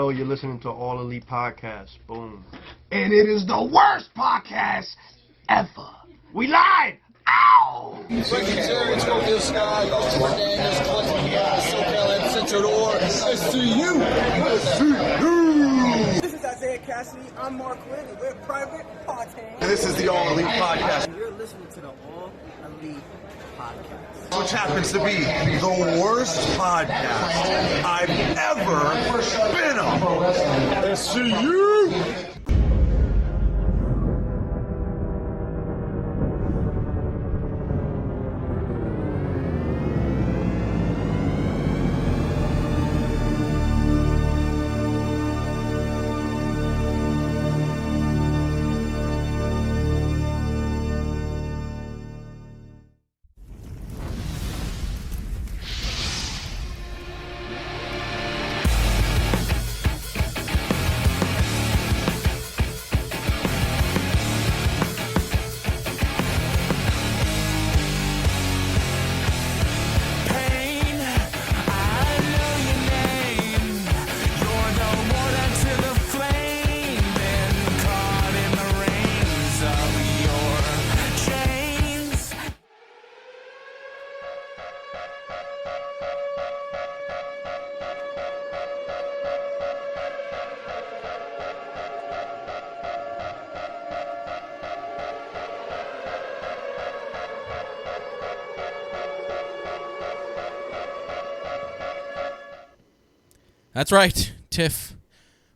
know you're listening to All Elite Podcast. Boom. And it is the worst podcast ever. We lied! Ow! Frankie Terry, Scorpio Sky, Christopher Daniels, Collective SoCal and Central Door. I see you! This is Isaiah Cassidy. I'm Mark Quinn, and we're Private Podcast. This is the All Elite Podcast, And you're listening to the All Elite Podcast, which happens to be the worst podcast I've ever been on. I see you! That's right, Tiff.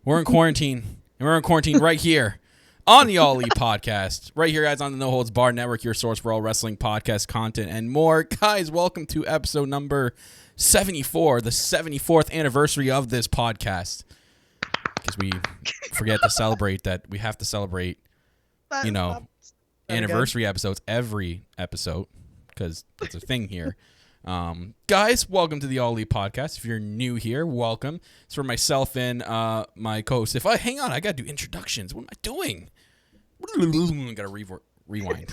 We're in quarantine, and we're in quarantine right here on the All Elite Podcast. Right here, guys, on the No Holds Barred Network, your source for all wrestling podcast content and more. Guys, welcome to episode number 74, the 74th anniversary of this podcast. Because we forget to celebrate that. We have to celebrate, anniversary episodes every episode, because it's a thing here. Guys, welcome to the All Elite Podcast. If you're new here, welcome. It's for myself and my co-host. Hang on, I gotta do introductions. What am I doing? I gotta rewind.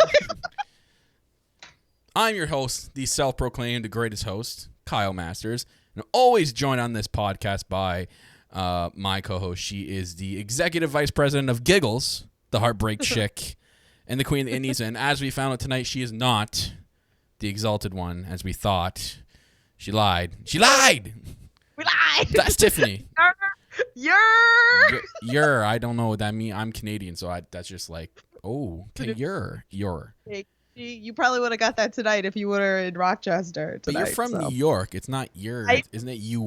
I'm your host, the self-proclaimed greatest host, Kyle Masters, and I'm always joined on this podcast by my co-host. She is the executive vice president of Giggles, the heartbreak chick, and the queen of the Indies. And as we found out tonight, she is not the exalted one, as we thought. She lied. We lied! That's Tiffany. You're. I don't know what that means. I'm Canadian, so that's just like, oh, okay, you're. You probably would have got that tonight if you were in Rochester tonight. But you're from New York. It's not your. Isn't it you?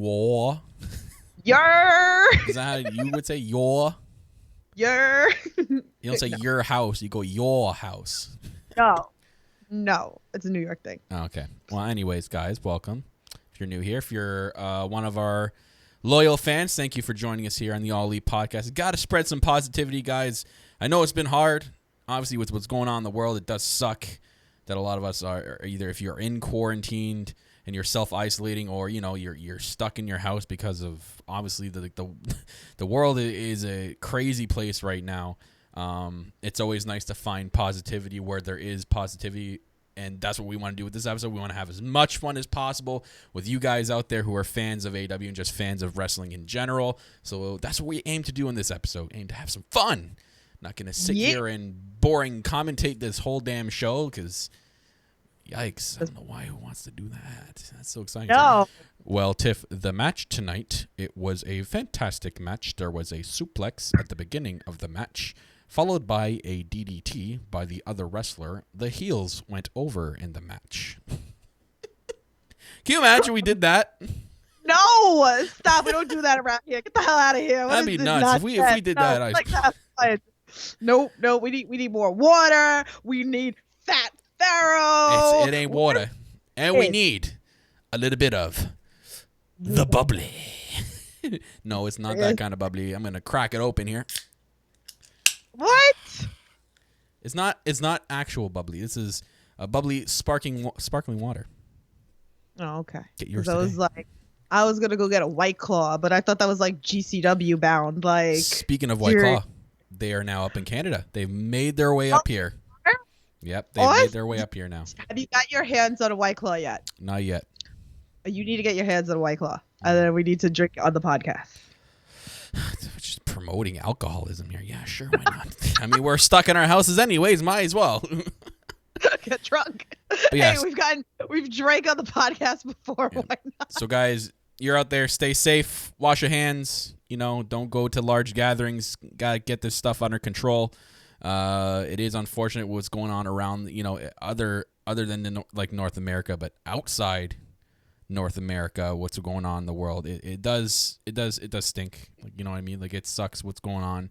Your. Is that how you would say your? Your. You don't say your house. You go your house. No, it's a New York thing. Okay. Well, anyways, guys, welcome. If you're new here, if you're one of our loyal fans, thank you for joining us here on the All Elite Podcast. Got to spread some positivity, guys. I know it's been hard. Obviously, with what's going on in the world, it does suck that a lot of us are either if you're in quarantined and you're self-isolating, or you're stuck in your house because of obviously the world is a crazy place right now. It's always nice to find positivity where there is positivity, and that's what we want to do with this episode. We want to have as much fun as possible with you guys out there who are fans of AEW and just fans of wrestling in general. So that's what we aim to do in this episode. Aim to have some fun. Not going to sit here and boring commentate this whole damn show, because yikes, I don't know who wants to do that. That's so exciting. No. Well, Tiff, the match tonight, it was a fantastic match. There was a suplex at the beginning of the match, followed by a DDT by the other wrestler. The heels went over in the match. Can you imagine we did that? No, stop. We don't do that around here. Get the hell out of here. That'd be nuts. If we did that, No, we need more water. We need Fat Pharaoh. It ain't water. And we need a little bit of the bubbly. No, it's not that kind of bubbly. I'm going to crack it open here. What? It's not actual bubbly. This is a bubbly sparkling water. Oh, okay. Get yours today. I was going to go get a White Claw, but I thought that was like GCW bound. Like, speaking of White Claw, they are now up in Canada. They've made their way up here. Yep, they've made their way up here now. Have you got your hands on a White Claw yet? Not yet. You need to get your hands on a White Claw, and then we need to drink on the podcast. Just promoting alcoholism here. Yeah, sure, why not? I mean, we're stuck in our houses anyways. Might as well. Get drunk. Yes. Hey, we've drank on the podcast before. Yeah. Why not? So, guys, you're out there. Stay safe. Wash your hands. Don't go to large gatherings. Gotta get this stuff under control. It is unfortunate what's going on around, other than North America, but outside North America, what's going on in the world. It does stink. You know what I mean? Like, it sucks what's going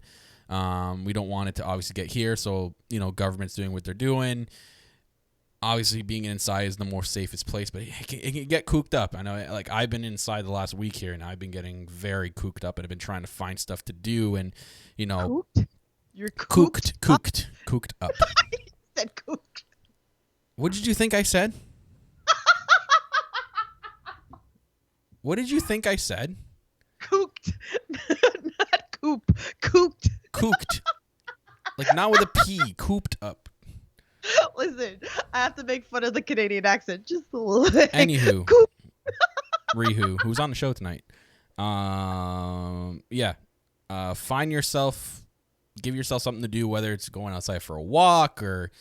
on. We don't want it to obviously get here. So, government's doing what they're doing. Obviously, being inside is the more safest place, but it can get cooped up. I know, like, I've been inside the last week here, and I've been getting very cooped up, and I've been trying to find stuff to do, and, Cooked? You're cooked up. You said cooked. What did you think I said? What did you think I said? Cooked. Not coop. Cooked. Cooked. Like, not with a P. Cooped up. Listen, I have to make fun of the Canadian accent just a little bit. Anywho. Coop. Rihu, who's on the show tonight. Yeah. Find yourself, give yourself something to do, whether it's going outside for a walk or,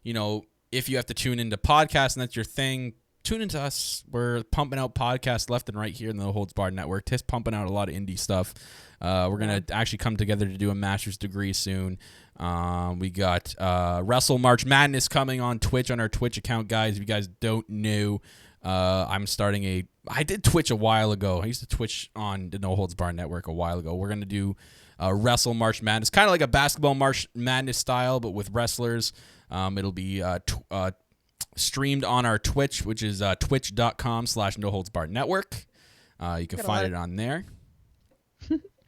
if you have to tune into podcasts and that's your thing, tune into us. We're pumping out podcasts left and right here in the No Holds Barred Network. Tiff's pumping out a lot of indie stuff. We're going to actually come together to do a master's degree soon. We got Wrestle March Madness coming on Twitch, on our Twitch account, guys. If you guys don't know, I'm starting I did Twitch a while ago. I used to Twitch on the No Holds Barred Network a while ago. We're going to do Wrestle March Madness, kind of like a basketball March Madness style, but with wrestlers. It'll be streamed on our Twitch, which is twitch.com/No Holds Barred Network. You can find it on there.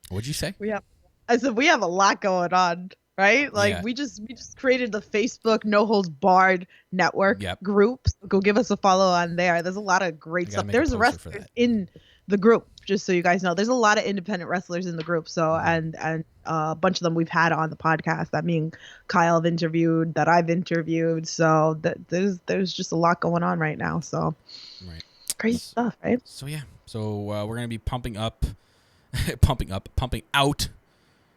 What'd you say? I said we have a lot going on, right? Like, Yeah. we just created the Facebook No Holds Barred Network group. So go give us a follow on there. There's a lot of great stuff. There's wrestlers in the group, just so you guys know. There's a lot of independent wrestlers in the group. So and a bunch of them we've had on the podcast. That mean Kyle have interviewed, that I've interviewed. So there's just a lot going on right now. So crazy stuff, right? So yeah. So we're gonna be pumping out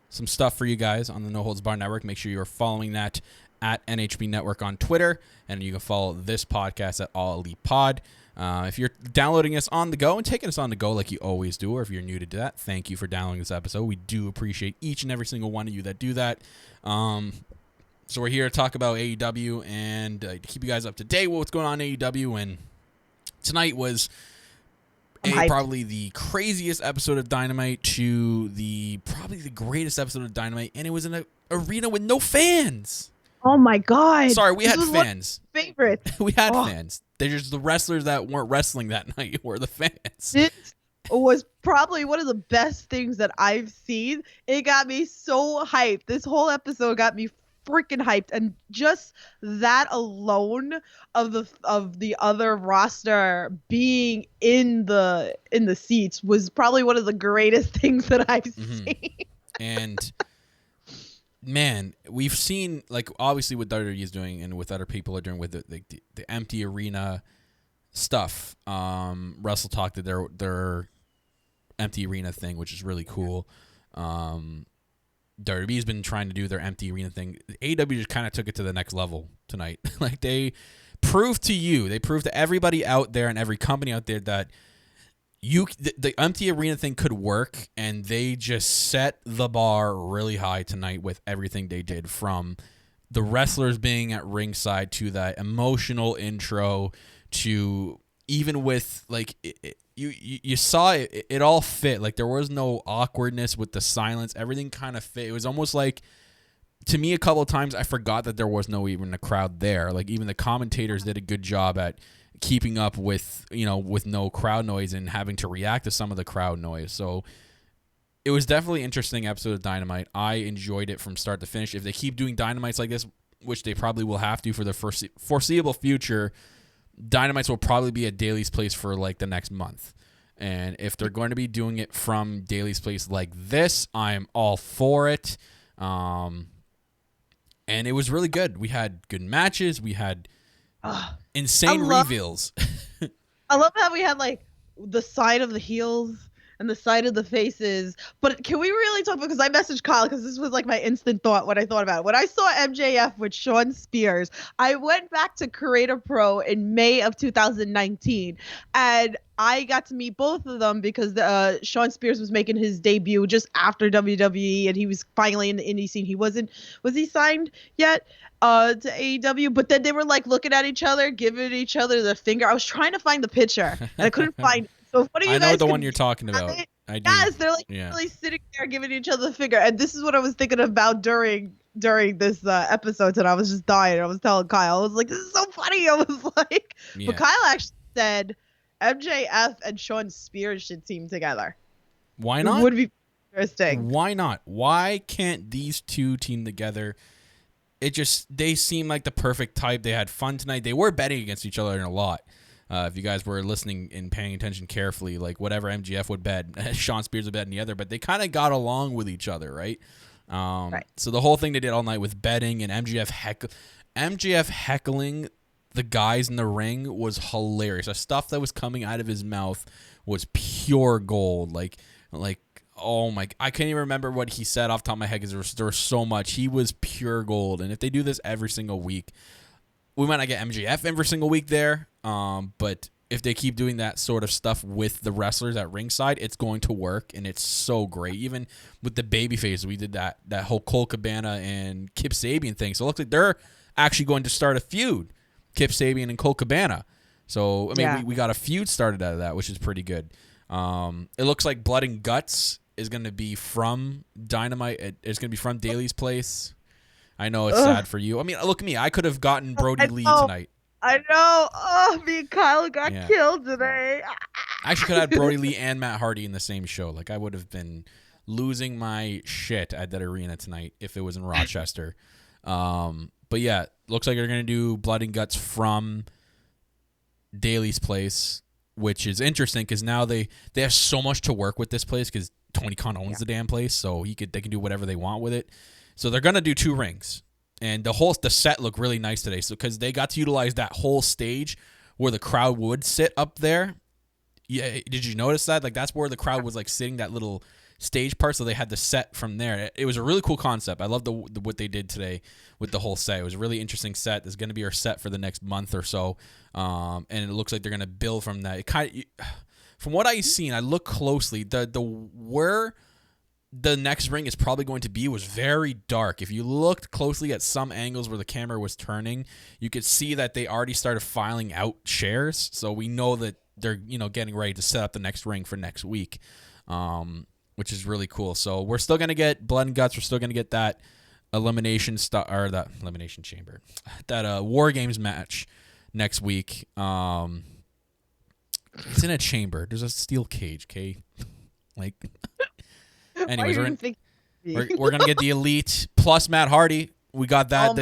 some stuff for you guys on the No Holds Barred Network. Make sure you are following that at NHB Network on Twitter, and you can follow this podcast at All Elite Pod. If you're downloading us on the go and taking us on the go like you always do, or if you're new to that, thank you for downloading this episode. We do appreciate each and every single one of you that do that. So we're here to talk about AEW and to keep you guys up to date with what's going on in AEW. And tonight was probably the craziest episode of Dynamite to probably the greatest episode of Dynamite, and it was in an arena with no fans. Oh my God! Sorry, we had fans. Favorite. We had fans. They're just the wrestlers that weren't wrestling that night were the fans. It was probably one of the best things that I've seen. It got me so hyped. This whole episode got me freaking hyped, and just that alone of the other roster being in the seats was probably one of the greatest things that I've seen. And man, we've seen, like, obviously what WWE is doing and what other people are doing with the empty arena stuff. Wrestle Talk did their empty arena thing, which is really cool. WWE's been trying to do their empty arena thing. AEW just kind of took it to the next level tonight. Like, they proved to everybody out there and every company out there that the empty arena thing could work, and they just set the bar really high tonight with everything they did, from the wrestlers being at ringside to that emotional intro to even with, like, you saw it all fit. Like, there was no awkwardness with the silence. Everything kind of fit. It was almost like, to me, a couple of times I forgot that there was even a crowd there. Like, even the commentators did a good job at keeping up with no crowd noise and having to react to some of the crowd noise. So it was definitely an interesting episode of Dynamite. I enjoyed it from start to finish. If they keep doing Dynamites like this, which they probably will have to for the foreseeable future, Dynamites will probably be at Daily's Place for like the next month. And if they're going to be doing it from Daily's Place like this, I'm all for it. And it was really good. We had good matches. We had insane reveals. I love how we had, like, the side of the heels and the side of the faces. But can we really talk about, because I messaged Kyle because this was like my instant thought when I thought about it. When I saw MJF with Sean Spears, I went back to Creative Pro in May of 2019, and I got to meet both of them because Sean Spears was making his debut just after WWE, and he was finally in the indie scene. Was he signed yet to AEW? But then they were like looking at each other, giving each other the finger. I was trying to find the picture, and I couldn't find it. So what do you guys? I know the one you're talking about. I do. Yes, they're like really sitting there giving each other the finger, and this is what I was thinking about during this episode, and I was just dying. I was telling Kyle, I was like, "This is so funny." I was like, but Kyle actually said MJF and Sean Spears should team together. Why not? It would be interesting. Why not? Why can't these two team together? They seem like the perfect type. They had fun tonight. They were betting against each other in a lot. If you guys were listening and paying attention carefully, like whatever MJF would bet, Sean Spears would bet in the other, but they kind of got along with each other, right? Right. So the whole thing they did all night with betting and MJF heckling the guys in the ring was hilarious. The stuff that was coming out of his mouth was pure gold. Like, oh my! I can't even remember what he said off the top of my head because there was so much. He was pure gold. And if they do this every single week, we might not get MJF every single week there. But if they keep doing that sort of stuff with the wrestlers at ringside, it's going to work, and it's so great. Even with the babyface, we did that whole Cole Cabana and Kip Sabian thing. So it looks like they're actually going to start a feud. Kip Sabian and Cole Cabana. So, I mean, we got a feud started out of that, which is pretty good. It looks like Blood and Guts is going to be from Dynamite. It's going to be from Daly's place. I know it's sad for you. I mean, look at me. I could have gotten Brody Lee tonight. I know. Oh, me and Kyle got killed today. I actually could have had Brody Lee and Matt Hardy in the same show. Like, I would have been losing my shit at that arena tonight if it was in Rochester. But yeah, looks like they're going to do Blood and Guts from Daly's place, which is interesting because now they have so much to work with this place because Tony Khan owns the damn place, so they can do whatever they want with it. So they're going to do 2 rings. And the set looked really nice today. So because they got to utilize that whole stage where the crowd would sit up there. Yeah, did you notice that? Like that's where the crowd was like sitting, that little stage part. So they had the set from there. It was a really cool concept. I love what they did today with the whole set. It was a really interesting set. There's going to be our set for the next month or so, and it looks like they're going to build from that. From what I've seen, I look closely. Where the next ring is probably going to be was very dark. If you looked closely at some angles where the camera was turning, you could see that they already started filing out chairs. So we know that they're getting ready to set up the next ring for next week, which is really cool. So we're still gonna get Blood and Guts. We're still gonna get that elimination chamber, that War Games match next week. It's in a chamber. There's a steel cage. Okay, like. Anyways, we're gonna get the Elite plus Matt Hardy. We got that.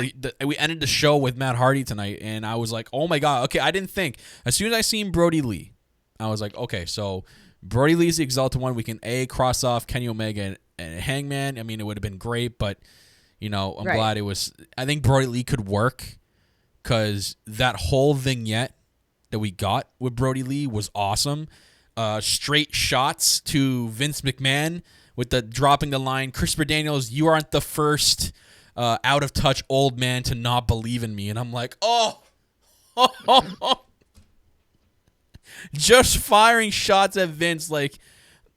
We ended the show with Matt Hardy tonight, and I was like, "Oh my god!" Okay, I didn't think. As soon as I seen Brody Lee, I was like, "Okay, so Brody Lee's the Exalted One. We can cross off Kenny Omega and Hangman. I mean, it would have been great, but I'm glad it was. I think Brody Lee could work because that whole vignette that we got with Brody Lee was awesome. Straight shots to Vince McMahon. With the dropping the line, Christopher Daniels, you aren't the first out of touch old man to not believe in me. And I'm like, just firing shots at Vince. Like,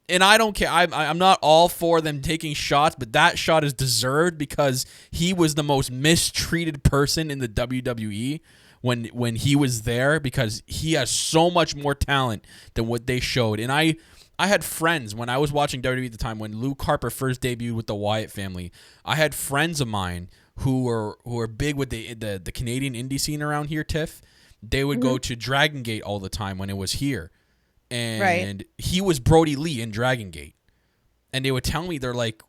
and I don't care. I'm not all for them taking shots, but that shot is deserved because he was the most mistreated person in the WWE when he was there because he has so much more talent than what they showed. And I had friends when I was watching WWE at the time when Luke Harper first debuted with the Wyatt family. I had friends of mine who were big with the Canadian indie scene around here, Tiff. They would go to Dragon Gate all the time when it was here. And he was Brody Lee in Dragon Gate. And they would tell me, they're like,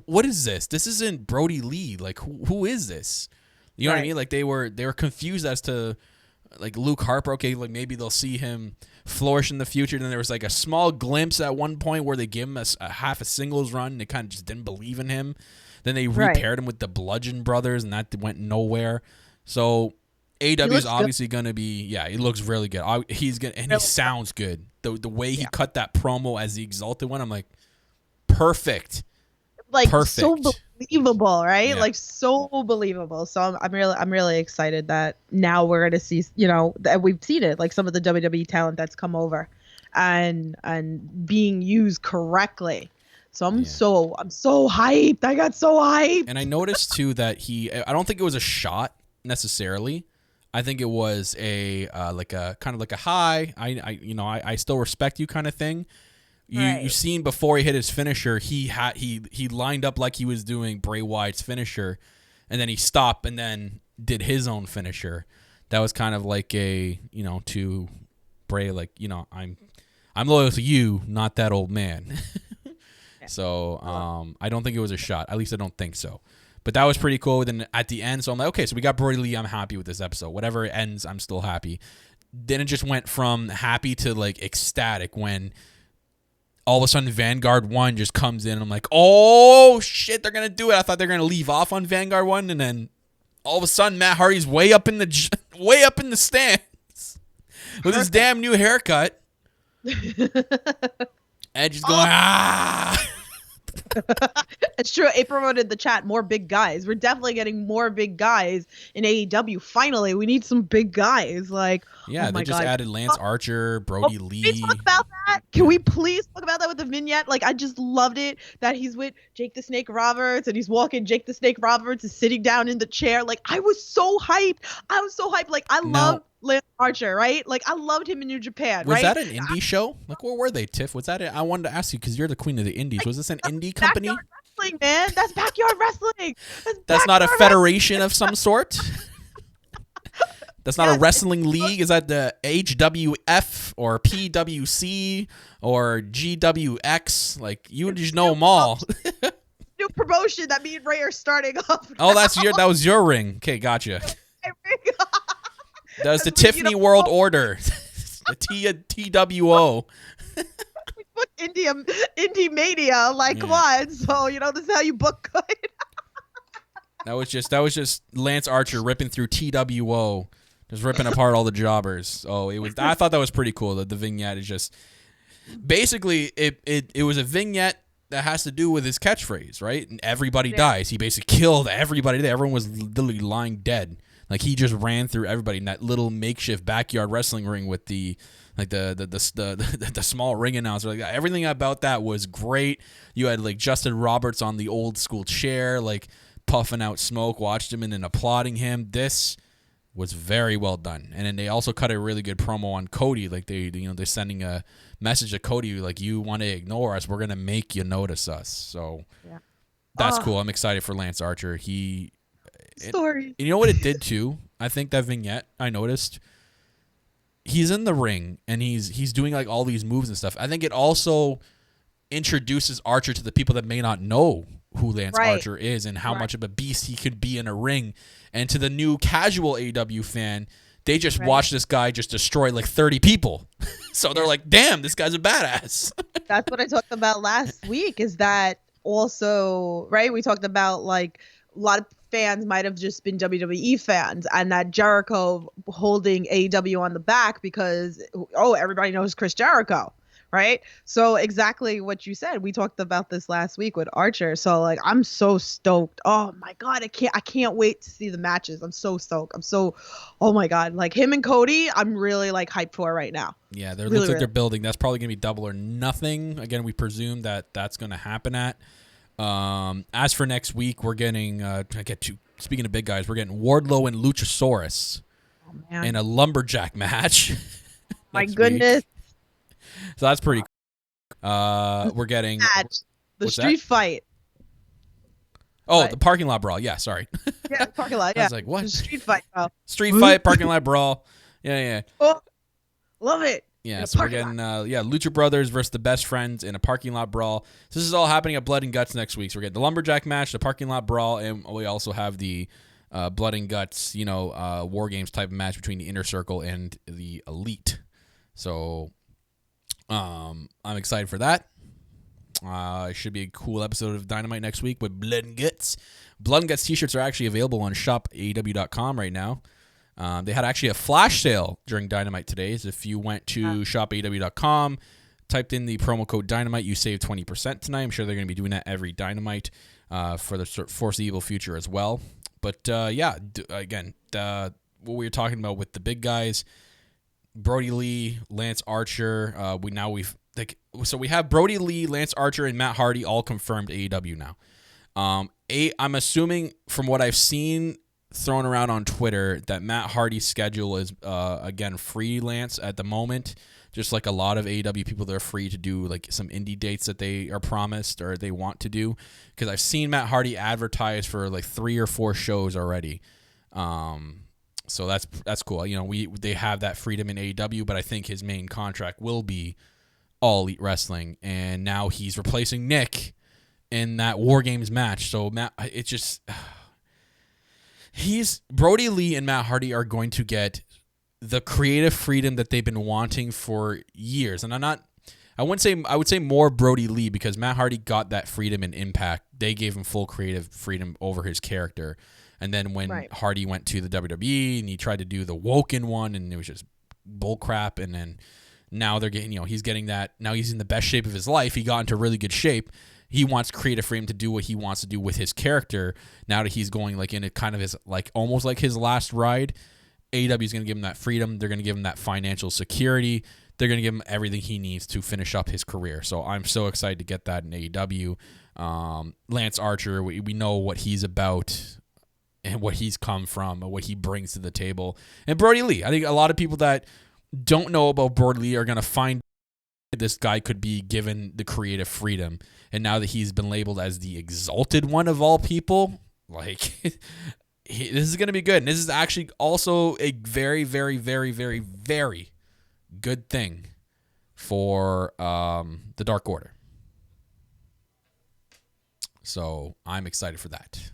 what is this? This isn't Brody Lee. Like, who is this? You know what I mean? Like they were confused as to like Luke Harper. Okay, like maybe they'll see him flourish in the future. Then there was like a small glimpse at one point where they gave him a half a singles run. And they kind of just didn't believe in him. Then they repaired him with the Bludgeon Brothers, and that went nowhere. So AEW is obviously going to be, he looks really good. He sounds good. the way he cut that promo as the Exalted one, I'm like, perfect. Like perfect. So believable, right? Yeah. Like so believable. So I'm really excited that now we're gonna see, you know, that we've seen it, like some of the WWE talent that's come over and being used correctly. So I'm so hyped. I got so hyped. And I noticed too that I don't think it was a shot necessarily. I think it was a like a kind of like a hi. I still respect you kind of thing. You've seen before he hit his finisher, he lined up like he was doing Bray Wyatt's finisher, and then he stopped and then did his own finisher. That was kind of like a, you know, to Bray, like, you know, I'm loyal to you, not that old man. So I don't think it was a shot. At least I don't think so. But that was pretty cool. Then at the end, so I'm like, okay, so we got Brody Lee. I'm happy with this episode. Whatever it ends, I'm still happy. Then it just went from happy to like ecstatic when all of a sudden Vanguard 1 just comes in. And I'm like, oh shit, they're gonna do it. I thought they're gonna leave off on Vanguard 1, and then all of a sudden Matt Hardy's way up in the stands with his damn new haircut. Edge is going, ah. It's true. April wrote in the chat, more big guys. We're definitely getting more big guys in AEW. Finally, we need some big guys. Like, yeah, oh they just added Lance Archer, Brody Lee. Can we talk about that? Can we please talk about that with the vignette? Like, I just loved it that he's with Jake the Snake Roberts and he's walking. Jake the Snake Roberts is sitting down in the chair. Like, I was so hyped. Like, I love Lance Archer, right? Like, I loved him in New Japan, was right? that an indie show? Like, where were they, Tiff? Was that it? I wanted to ask you because you're the queen of the indies. Was this an indie company? Backyard wrestling, man. That's backyard wrestling. That's not a federation of some sort? That's not a wrestling league? Is that the HWF or PWC or GWX? Like, you just know them all. New promotion that me and Ray are starting off. Oh, that was your ring. Okay, gotcha. That was the Tiffany World Order. The TWO. We booked Indie Mania. Like, come on. So, you know, this is how you book good. That was just Lance Archer ripping through TWO, just ripping apart all the jobbers. Oh, I thought that was pretty cool. That the vignette is just basically it was a vignette that has to do with his catchphrase, right? And everybody dies. He basically killed everybody there. Everyone was literally lying dead. Like, he just ran through everybody in that little makeshift backyard wrestling ring with the small ring announcer. Like, everything about that was great. You had like Justin Roberts on the old school chair, like puffing out smoke, watched him and then applauding him. This was very well done. And then they also cut a really good promo on Cody. Like, they're sending a message to Cody, like, you want to ignore us, we're gonna make you notice us. So that's cool. I'm excited for Lance Archer. Story. You know what it did too? I think that vignette, I noticed, he's in the ring and he's doing like all these moves and stuff. I think it also introduces Archer to the people that may not know who Lance Archer is and how much of a beast he could be in a ring. And to the new casual AEW fan, they just watch this guy just destroy like 30 people. So they're like, damn, this guy's a badass. That's what I talked about last week, is that also, right? We talked about like a lot of fans might have just been WWE fans, and that Jericho holding AEW on the back because, everybody knows Chris Jericho, right? So exactly what you said. We talked about this last week with Archer. So like, I'm so stoked. Oh my God. I can't wait to see the matches. I'm so stoked. Oh my God. Like, him and Cody, I'm really like hyped for right now. Yeah. Looks like they're building. That's probably going to be Double or Nothing. Again, we presume that that's going to happen at. As for next week, we're getting, speaking of big guys, we're getting Wardlow and Luchasaurus in a lumberjack match. My goodness. Week. So that's pretty cool. We're getting the street fight. Oh, the parking lot brawl. Yeah, sorry. Yeah, parking lot. Yeah. I was like, what? The street fight. Street fight, parking lot brawl. Yeah. Oh, love it. Yeah, so we're getting Lucha Brothers versus the Best Friends in a parking lot brawl. So this is all happening at Blood and Guts next week. So we're getting the lumberjack match, the parking lot brawl, and we also have the Blood and Guts, War Games type of match between the Inner Circle and the Elite. So I'm excited for that. It should be a cool episode of Dynamite next week with Blood and Guts. Blood and Guts t-shirts are actually available on shopaew.com right now. They had actually a flash sale during Dynamite today. So if you went to shopaew.com, typed in the promo code Dynamite, you save 20% tonight. I'm sure they're going to be doing that every Dynamite for the foreseeable future as well. But again, what we were talking about with the big guys, Brody Lee, Lance Archer. We have Brody Lee, Lance Archer, and Matt Hardy all confirmed AEW now. I'm assuming from what I've seen thrown around on Twitter that Matt Hardy's schedule is again freelance at the moment. Just like a lot of AEW people, they're free to do like some indie dates that they are promised or they want to do. Because I've seen Matt Hardy advertise for like 3 or 4 shows already. So that's cool. You know, they have that freedom in AEW, but I think his main contract will be All Elite Wrestling, and now he's replacing Nick in that War Games match. So Matt, it's just Brody Lee and Matt Hardy are going to get the creative freedom that they've been wanting for years. And I would say more Brody Lee, because Matt Hardy got that freedom in Impact. They gave him full creative freedom over his character. And then when Hardy went to the WWE and he tried to do the Woken one, and it was just bullcrap. And then now they're getting, he's getting that. Now he's in the best shape of his life. He got into really good shape. He wants creative freedom to do what he wants to do with his character. Now that he's going like in a kind of his like almost like his last ride, AEW is going to give him that freedom. They're going to give him that financial security. They're going to give him everything he needs to finish up his career. So I'm so excited to get that in AEW. Lance Archer, we know what he's about and what he's come from and what he brings to the table. And Brody Lee, I think a lot of people that don't know about Brody Lee are going to find this guy could be given the creative freedom. And now that he's been labeled as the exalted one of all people, like... this is going to be good. And this is actually also a very, very, very, very, very good thing for the Dark Order. So I'm excited for that.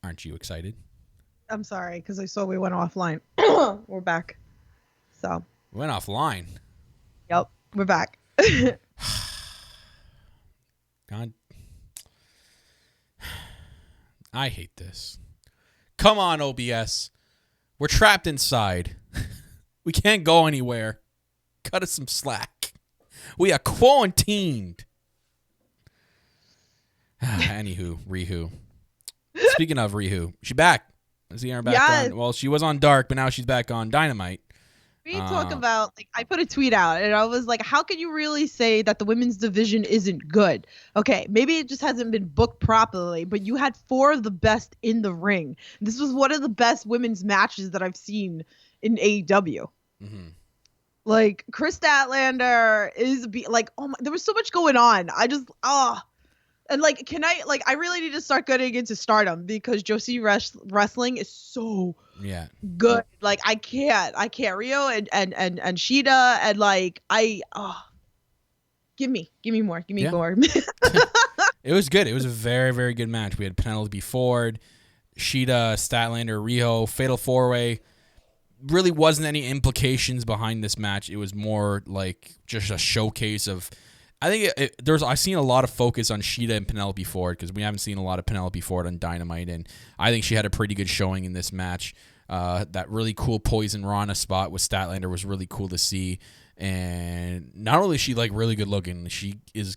Aren't you excited? I'm sorry, because I saw we went offline. We're back. So we went offline. Yep, we're back. God. I hate this. Come on, OBS. We're trapped inside. We can't go anywhere. Cut us some slack. We are quarantined. Anywho, Rihu. Speaking of Rihu, she's back. I see her back on. Well, she was on Dark, but now she's back on Dynamite. We talk about, like, I put a tweet out and I was like, how can you really say that the women's division isn't good? Okay, maybe it just hasn't been booked properly, but you had 4 of the best in the ring. This was one of the best women's matches that I've seen in AEW. Mm-hmm. Like, Chris Statlander is oh my, there was so much going on. I just, and like, I really need to start getting into Stardom because Josie Wrestling is so good. Like, I can't Rio and Shida and like give me more. It was good. It was a very, very good match. We had Penelope Ford, Shida, Statlander, Riho, Fatal 4-Way. Really wasn't any implications behind this match. It was more like just a showcase of. I think I've seen a lot of focus on Shida and Penelope Ford because we haven't seen a lot of Penelope Ford on Dynamite, and I think she had a pretty good showing in this match. That really cool Poison Rana spot with Statlander was really cool to see, and not only is she like really good looking, she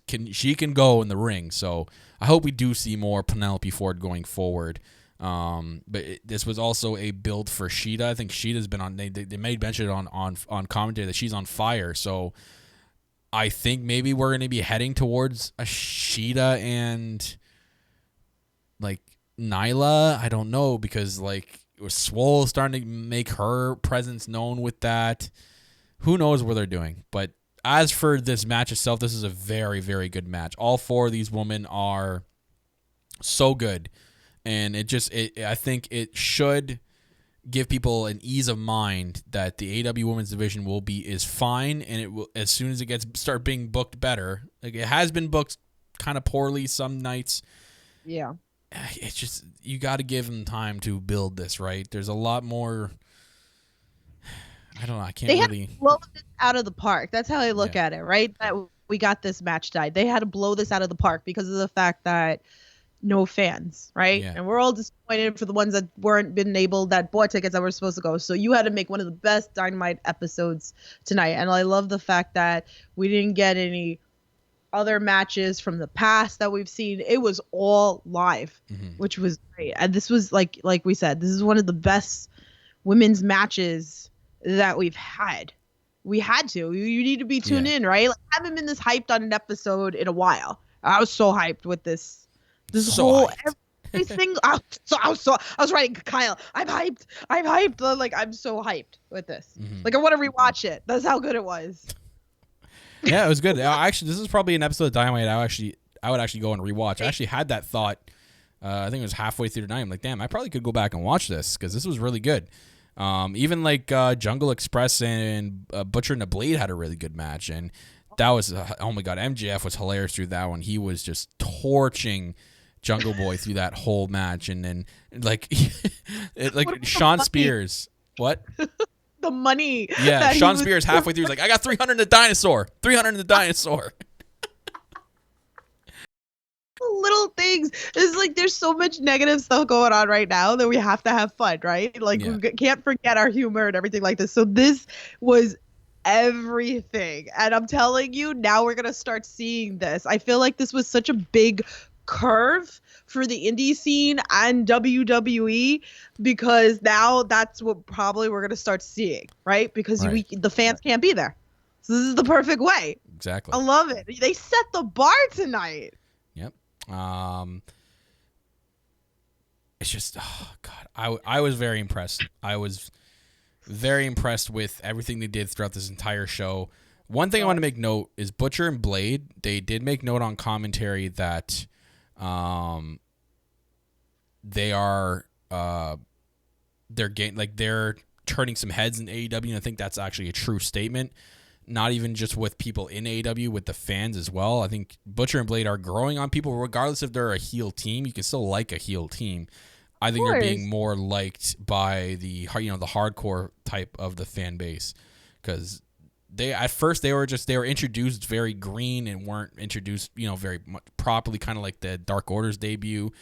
can go in the ring. So I hope we do see more Penelope Ford going forward. But this was also a build for Shida. I think Shida's been on. They made mention on commentary that she's on fire. So. I think maybe we're going to be heading towards a Shida and like Nyla. I don't know because like it was Swole starting to make her presence known with that. Who knows what they're doing? But as for this match itself, this is a very, very good match. All 4 of these women are so good, and I think it should give people an ease of mind that the AEW Women's Division is fine, and it will as soon as it start being booked better. Like it has been booked kind of poorly some nights. Yeah, it's just you got to give them time to build this right. There's a lot more. I don't know. I can't really blow this out of the park. That's how I look at it, right? That we got this match tied. They had to blow this out of the park because of the fact that no fans, right? Yeah. And we're all disappointed for the ones that that bought tickets that were supposed to go. So you had to make one of the best Dynamite episodes tonight. And I love the fact that we didn't get any other matches from the past that we've seen. It was all live, which was great. And this was like we said, this is one of the best women's matches that we've had. We had to. You need to be tuned in, right? Like, I haven't been this hyped on an episode in a while. I was so hyped with this so whole everything. I was writing Kyle. I'm hyped. Like, I'm so hyped with this. Like, I want to rewatch it. That's how good it was. Yeah, it was good. Actually, this is probably an episode of Dynamite I would actually go and rewatch. I actually had that thought. I think it was halfway through tonight. I'm like, damn, I probably could go back and watch this because this was really good. Even like Jungle Express and Butcher and the Blade had a really good match, and that was oh my god, MJF was hilarious through that one. He was just torching Jungle Boy through that whole match, and then like Sean Spears, what? The money. Yeah, Sean Spears halfway through, he's like, I got 300 in the dinosaur. 300 in the dinosaur. Little things. It's like there's so much negative stuff going on right now that we have to have fun, right? Like we can't forget our humor and everything like this. So this was everything. And I'm telling you, now we're going to start seeing this. I feel like this was such a big curve for the indie scene and WWE, because now that's what probably we're going to start seeing, right? Because the fans can't be there. So this is the perfect way. Exactly. I love it. They set the bar tonight. Yep. It's just, oh god, I was very impressed. I was very impressed with everything they did throughout this entire show. One thing I want to make note is Butcher and Blade. They did make note on commentary that they are they're turning some heads in AEW, and I think that's actually a true statement. Not even just with people in AEW, with the fans as well. I think Butcher and Blade are growing on people, regardless if they're a heel team. You can still like a heel team. I think they're being more liked by the hardcore type of the fan base, because at first they were introduced very green and weren't introduced very much properly, kind of like the Dark Order's debut.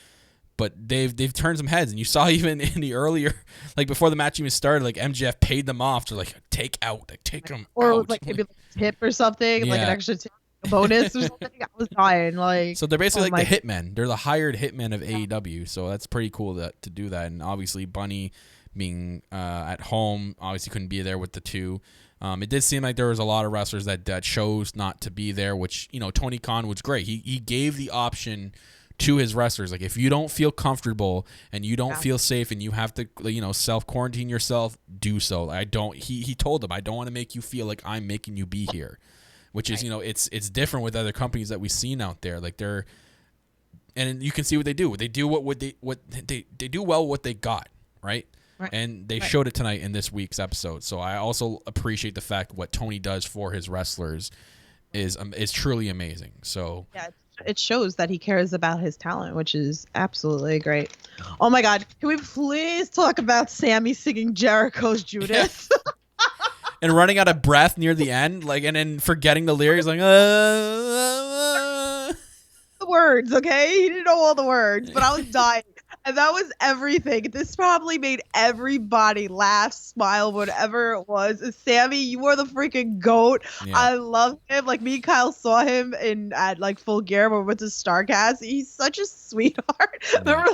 But they've turned some heads, and you saw even in the earlier, like before the match even started, like MJF paid them off to take them or out. Like maybe like a tip or something, like an extra tip, a bonus or something. I was dying. Like, so they're basically like the hitmen. They're the hired hitmen of AEW. So that's pretty cool to do that. And obviously Bunny being at home, obviously couldn't be there with the two. It did seem like there was a lot of wrestlers that chose not to be there, which Tony Khan was great. He gave the option to his wrestlers, like, if you don't feel comfortable and you don't feel safe and you have to self quarantine yourself, do so. He told them, I don't want to make you feel like I'm making you be here, which is it's different with other companies that we've seen out there. Like and you can see what they do. They do they do well what they got, right? And they showed it tonight in this week's episode. So I also appreciate the fact what Tony does for his wrestlers is truly amazing. So it shows that he cares about his talent, which is absolutely great. Oh my God. Can we please talk about Sammy singing Jericho's Judas? And running out of breath near the end, and then forgetting the lyrics, like, the words, okay? He didn't know all the words, but I was dying. And that was everything. This probably made everybody laugh, smile, whatever it was. Sammy, you are the freaking GOAT. Yeah. I love him. Like, me and Kyle saw him at Full Gear when we went to StarCast. He's such a sweetheart. Yeah. Remember,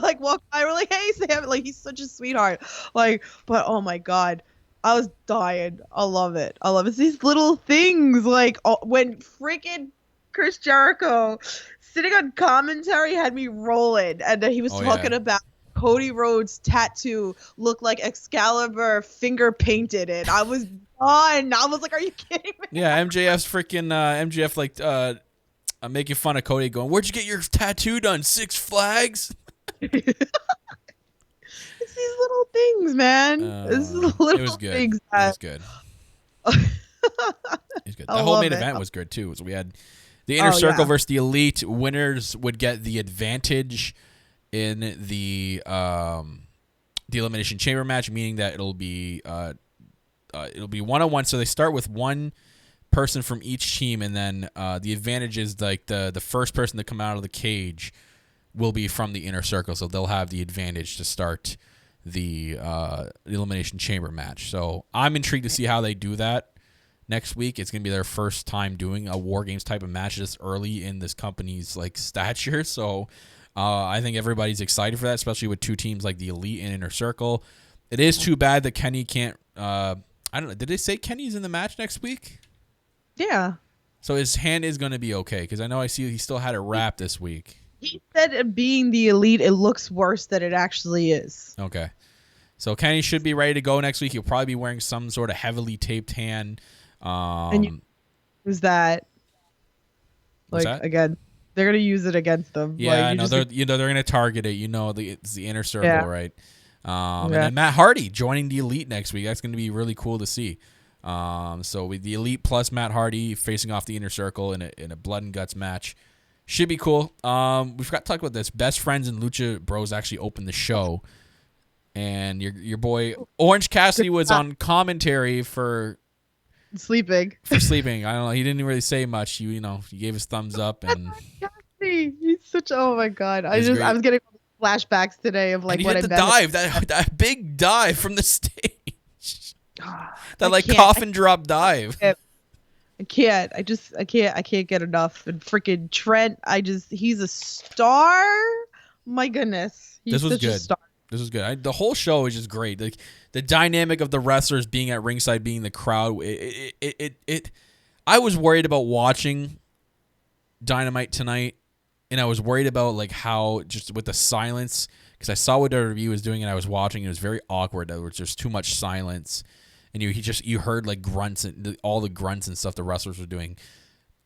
I were like, hey, Sam, he's such a sweetheart. But oh my God, I was dying. I love it. It's these little things, when freaking Chris Jericho sitting on commentary had me rolling, and he was talking about Cody Rhodes' tattoo looked like Excalibur finger painted it. I was done. I was like, are you kidding me? Yeah, MJF's freaking making fun of Cody, going, where'd you get your tattoo done? Six Flags? It's these little things, man. It was good. Things it was good. It was good. The whole main event was good too. So we had the Inner Circle versus the Elite. Winners would get the advantage in the Elimination Chamber match, meaning that it'll be 1-on-1. So they start with one person from each team, and then the advantage is the first person to come out of the cage will be from the Inner Circle, so they'll have the advantage to start the Elimination Chamber match. So I'm intrigued to see how they do that next week. It's going to be their first time doing a War Games type of match this early in this company's like stature. So I think everybody's excited for that, especially with two teams like the Elite and Inner Circle. It is too bad that Kenny can't. I don't know. Did they say Kenny's in the match next week? Yeah. So his hand is going to be okay, because I know I see he still had it wrapped this week. He said being the Elite, it looks worse than it actually is. Okay. So Kenny should be ready to go next week. He'll probably be wearing some sort of heavily taped hand. And you use that. Like, again, they're going to use it against them. Yeah, like, no, they're going to target it. It's the Inner Circle, right? And then Matt Hardy joining the Elite next week. That's going to be really cool to see. So with the Elite plus Matt Hardy facing off the Inner Circle in a blood and guts match. Should be cool. We forgot to talk about this. Best Friends and Lucha Bros actually opened the show, and your boy Orange Cassidy was on commentary for sleeping. I don't know. He didn't really say much. He gave his thumbs up, and he's such. Oh my god! I was getting flashbacks today of like what I dive that big dive from the stage. That coffin drop dive. I can't. I can't get enough. And freaking Trent, he's a star. My goodness. He's such a star. This was good. The whole show is just great. Like the dynamic of the wrestlers being at ringside, being the crowd. I was worried about watching Dynamite tonight, and I was worried about like how just with the silence, because I saw what WWE was doing and I was watching. It was very awkward. There was just too much silence. And you heard like grunts and all the grunts and stuff the wrestlers were doing.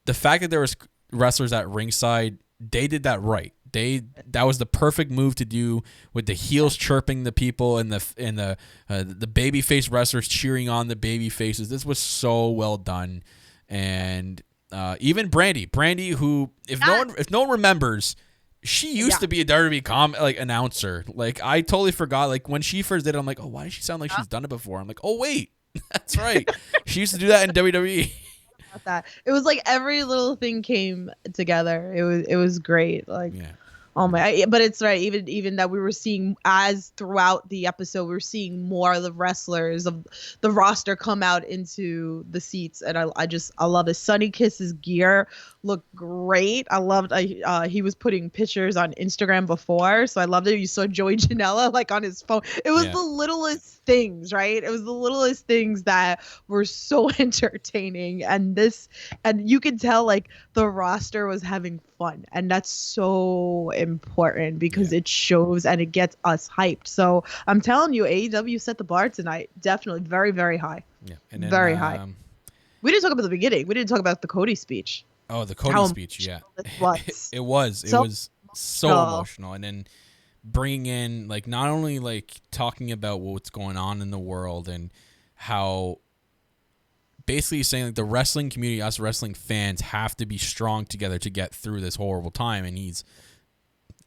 The fact that there was wrestlers at ringside, they did that right. That was the perfect move to do, with the heels chirping the people and the babyface wrestlers cheering on the baby faces. This was so well done. And even Brandy, who if no one remembers, she used to be a WWE announcer. Like I totally forgot. Like when she first did it, I'm like, oh, why does she sound like she's done it before? I'm like, oh wait. That's right. She used to do that in WWE. It was like every little thing came together. It was great. Like, oh my! But it's right. Even that we were seeing as throughout the episode, we were seeing more of the wrestlers of the roster come out into the seats, and I love it. Sunny Kiss's gear looked great. I loved. He was putting pictures on Instagram before, so I loved it. You saw Joey Janela like on his phone. It was the littlest things, right? It was the littlest things that were so entertaining, and you could tell like the roster was having fun, and that's so important because it shows and it gets us hyped. So I'm telling you, AEW set the bar tonight. Definitely very, very high. Yeah, and then, very high. We didn't talk about the beginning. We didn't talk about the Cody speech. Oh, the Cody speech, yeah. It was so emotional. And then bringing in, like, not only, like, talking about what's going on in the world and how basically saying, like, the wrestling community, us wrestling fans, have to be strong together to get through this horrible time. And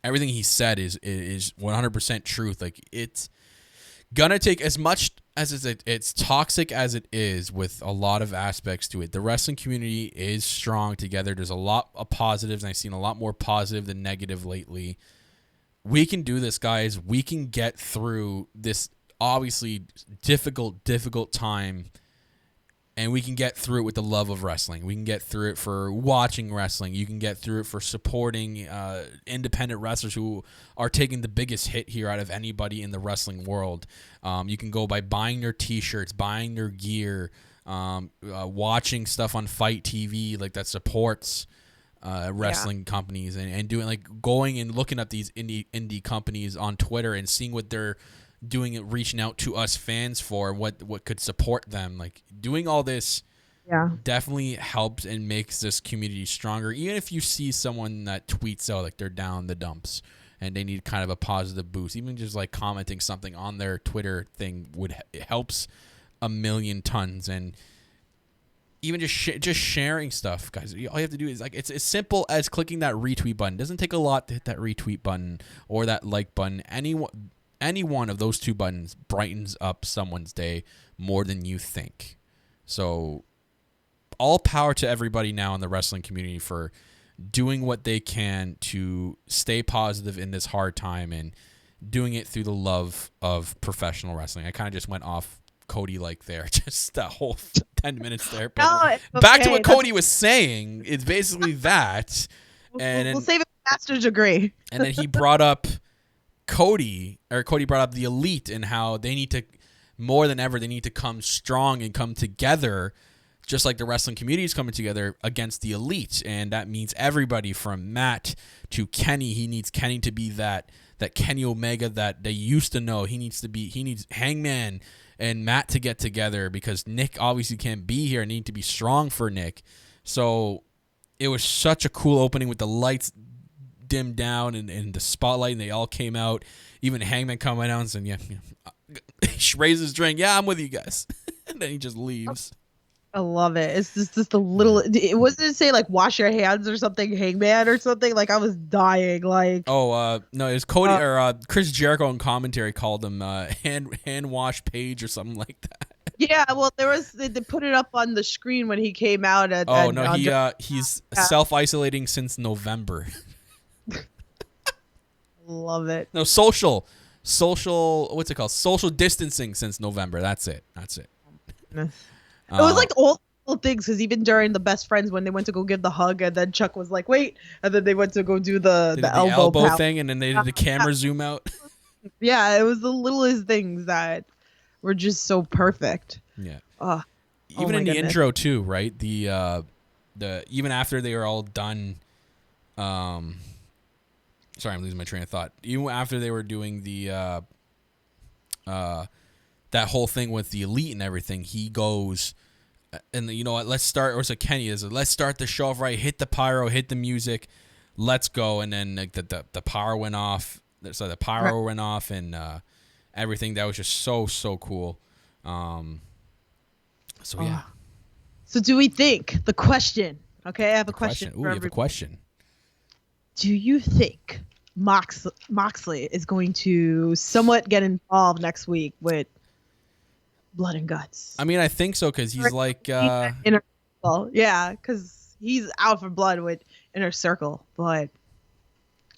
everything he said is 100% truth. Like, it's gonna take, as much as it's toxic as it is with a lot of aspects to it, the wrestling community is strong together. There's a lot of positives, and I've seen a lot more positive than negative lately. We can do this, guys. We can get through this obviously difficult time, and we can get through it with the love of wrestling. We can get through it for watching wrestling. You can get through it for supporting independent wrestlers who are taking the biggest hit here out of anybody in the wrestling world. You can go by buying their T-shirts, buying their gear, watching stuff on Fight TV like that supports wrestling companies, and doing like going and looking at these indie companies on Twitter and seeing what they're doing, it reaching out to us fans for what could support them. Like doing all this definitely helps and makes this community stronger. Even if you see someone that tweets out like they're down the dumps and they need kind of a positive boost, even just like commenting something on their Twitter thing it helps a million tons. And even just sharing stuff, guys. All you have to do is like it's as simple as clicking that retweet button. It doesn't take a lot to hit that retweet button or that like button. Any one of those two buttons brightens up someone's day more than you think. So all power to everybody now in the wrestling community for doing what they can to stay positive in this hard time and doing it through the love of professional wrestling. I kind of just went off Cody like there, just that whole 10 minutes there. But back to what Cody was saying, it's basically that. And we'll save it for master's degree. And then he brought up Cody brought up the Elite and how they need to, more than ever, they need to come strong and come together, just like the wrestling community is coming together against the Elite. And that means everybody from Matt to Kenny. He needs Kenny to be that Kenny Omega that they used to know. He needs Hangman and Matt to get together because Nick obviously can't be here and need to be strong for Nick. So it was such a cool opening with the lights dimmed down and the spotlight, and they all came out. Even Hangman coming out and saying, he raises his drink. Yeah, I'm with you guys. And then he just leaves. I love it. It's just a little. It wasn't to say like wash your hands or something, Hangman or something. Like I was dying. Like no, it was Cody or Chris Jericho in commentary called him hand wash page or something like that. Yeah, well, they put it up on the screen when he came out. He's self-isolating since November. Love it. No, social. What's it called? Social distancing since November. That's it. It was like all little things because even during the best friends when they went to go give the hug and then Chuck was like, wait, and then they went to go do the elbow thing and then they did the camera zoom out. Yeah, it was the littlest things that were just so perfect. Yeah. Even in the intro too, right? The even after they were all done. Sorry, I'm losing my train of thought. Even after they were doing the that whole thing with the Elite and everything, he goes, and you know what? Let's start. Or so Kenny is. Let's start the show off right. Hit the pyro. Hit the music. Let's go. And then like the power went off. So the pyro went off and everything. That was just so cool. So yeah. So do we think the question? Okay, I have a question. Ooh, you have a question. Do you think Moxley is going to somewhat get involved next week with Blood and Guts? I mean, I think so because he's like Inner Circle. Yeah, because he's out for Blood with Inner Circle. But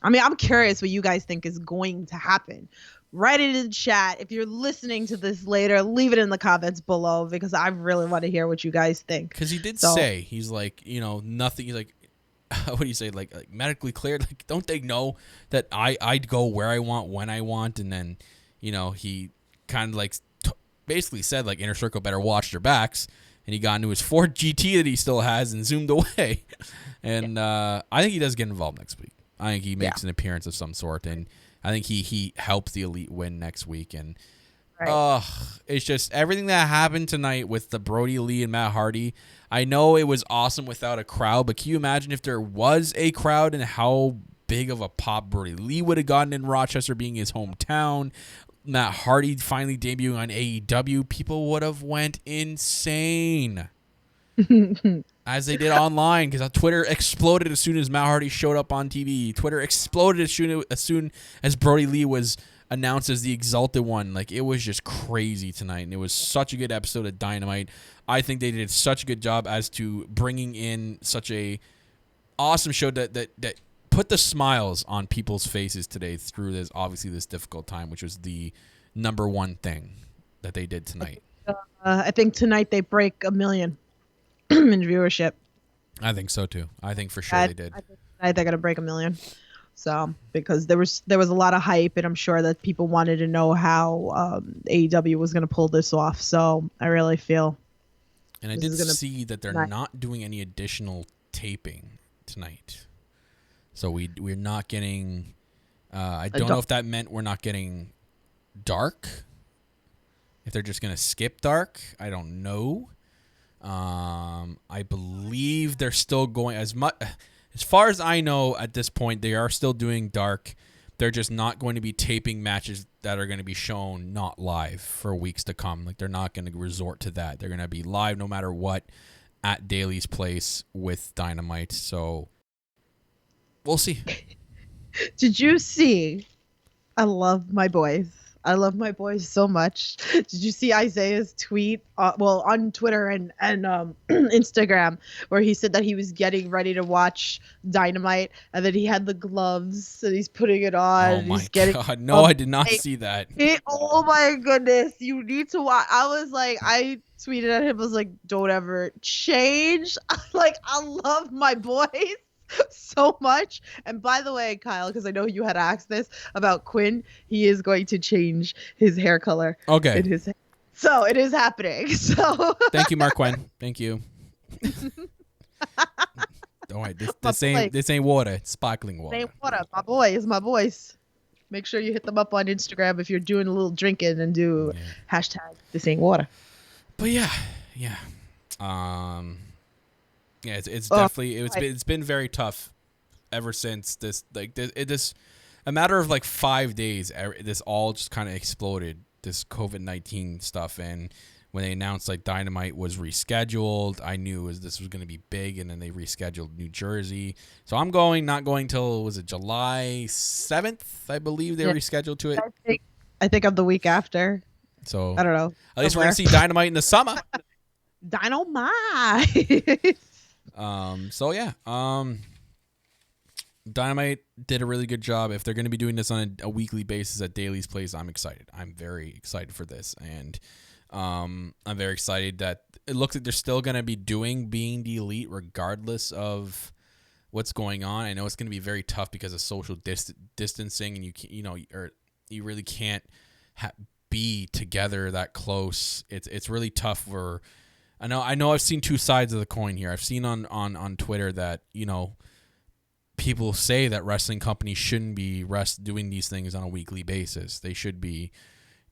I mean, I'm curious what you guys think is going to happen. Write it in the chat. If you're listening to this later, leave it in the comments below because I really want to hear what you guys think. Because he did say, he's like, nothing. He's like, what do you say? Like medically cleared. Like, don't they know that I'd go where I want when I want? And then, he kind of like basically said like Inner Circle better watch their backs. And he got into his Ford GT that he still has and zoomed away. And I think he does get involved next week. I think he makes an appearance of some sort, and I think he helps the Elite win next week. And it's just everything that happened tonight with the Brody Lee and Matt Hardy. I know it was awesome without a crowd, but can you imagine if there was a crowd and how big of a pop Brody Lee would have gotten in Rochester being his hometown? Matt Hardy finally debuting on AEW. People would have went insane. As they did online, because Twitter exploded as soon as Matt Hardy showed up on TV. Twitter exploded as soon as Brody Lee was announced as the Exalted One. Like, it was just crazy tonight, and it was such a good episode of Dynamite. I think they did such a good job as to bringing in such a awesome show that put the smiles on people's faces today through this difficult time, which was the number one thing that they did tonight. I think tonight they break 1 million. In viewership. I think so too. I think for sure they did. I think they're gonna break 1 million. So because there was a lot of hype, and I'm sure that people wanted to know how AEW was gonna pull this off. So I really feel. And I did see that they're not doing any additional taping tonight. So we're not getting. I don't know if that meant we're not getting Dark. If they're just gonna skip Dark, I don't know. I believe they're still going as far as I know at this point. They are still doing Dark. They're just not going to be taping matches that are going to be shown not live for weeks to come. Like, they're not going to resort to that. They're going to be live no matter what at Daly's place with Dynamite. So we'll see. Did you see? I love my boys. I love my boys so much. Did you see Isaiah's tweet? On Twitter and Instagram, where he said that he was getting ready to watch Dynamite, and then he had the gloves and he's putting it on. Oh my God! No, I did not see that. Oh my goodness! You need to watch. I tweeted at him. I was like, "Don't ever change." Like, I love my boys so much. And by the way, Kyle, because I know you had asked this about Quinn, he is going to change his hair color. Okay. So it is happening. So thank you, Mark Quinn. Thank you. Don't worry, this ain't water. It's sparkling water. Ain't water. My boys. Make sure you hit them up on Instagram if you're doing a little drinking and do hashtag this ain't water. But yeah. It's definitely it's been very tough ever since this a matter of like 5 days. This all just kind of exploded, this COVID-19 stuff, and when they announced like Dynamite was rescheduled, I knew this was going to be big, and then they rescheduled New Jersey. So I'm not going till, was it July 7th? I believe they rescheduled to it. I think of the week after. So I don't know. At least we're going to see Dynamite in the summer. Dynamite. So yeah. Dynamite did a really good job. If they're going to be doing this on a weekly basis at Daly's Place, I'm excited. I'm very excited for this, and I'm very excited that it looks like they're still going to be doing Being the Elite regardless of what's going on. I know it's going to be very tough because of social distancing, and you really can't be together that close. It's really tough for. I know. I've seen two sides of the coin here. I've seen on Twitter that people say that wrestling companies shouldn't be doing these things on a weekly basis. They should be.